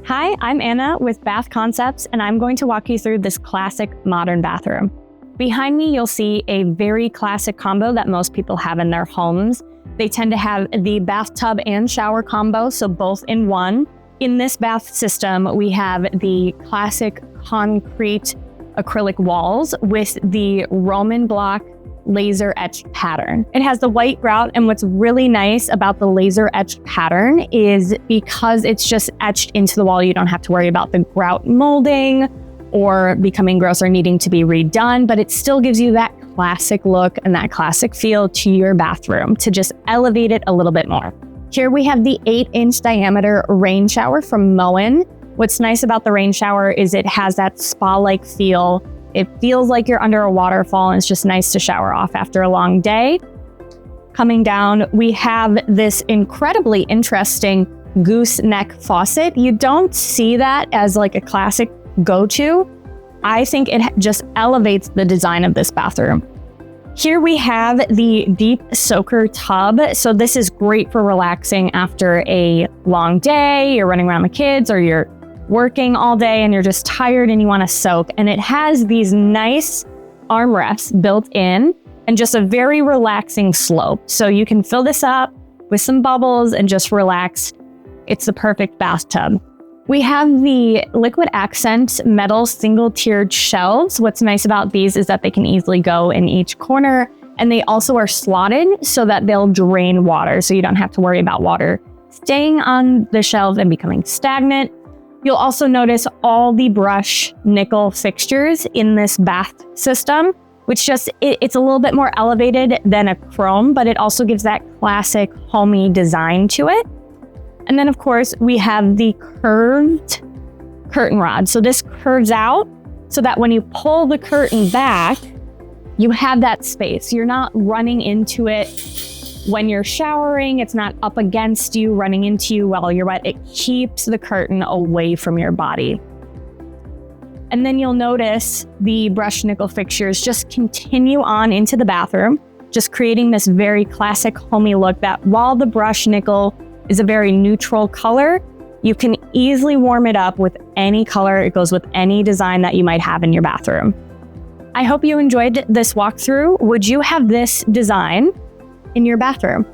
Hi, I'm Anna with Bath Concepts, and I'm going to walk you through this classic modern bathroom. Behind me, you'll see a very classic combo that most people have in their homes. They tend to have the bathtub and shower combo, so both in one. In this bath system, we have the classic concrete acrylic walls with the Roman block laser etched pattern. It has the white grout, and what's really nice about the laser etched pattern is because it's just etched into the wall, you don't have to worry about the grout molding or becoming gross or needing to be redone, but it still gives you that classic look and that classic feel to your bathroom to just elevate it a little bit more. Here we have the 8-inch diameter rain shower from Moen. What's nice about the rain shower is it has that spa-like feel. It feels like you're under a waterfall, and it's just nice to shower off after a long day. Coming down, we have this incredibly interesting gooseneck faucet. You don't see that as like a classic go-to. I think it just elevates the design of this bathroom. Here we have the deep soaker tub. So this is great for relaxing after a long day. You're running around the kids, or you're working all day and you're just tired and you want to soak. And it has these nice armrests built in and just a very relaxing slope. So you can fill this up with some bubbles and just relax. It's the perfect bathtub. We have the liquid accent metal single tiered shelves. What's nice about these is that they can easily go in each corner, and they also are slotted so that they'll drain water. So you don't have to worry about water staying on the shelves and becoming stagnant. You'll also notice all the brush nickel fixtures in this bath system, which it's a little bit more elevated than a chrome, but it also gives that classic homey design to it. And then of course we have the curved curtain rod. So this curves out so that when you pull the curtain back, you have that space. You're not running into it when you're showering. It's not up against you, running into you while you're wet. It keeps the curtain away from your body. And then you'll notice the brushed nickel fixtures just continue on into the bathroom, just creating this very classic homey look that while the brushed nickel is a very neutral color, you can easily warm it up with any color. It goes with any design that you might have in your bathroom. I hope you enjoyed this walkthrough. Would you have this design in your bathroom?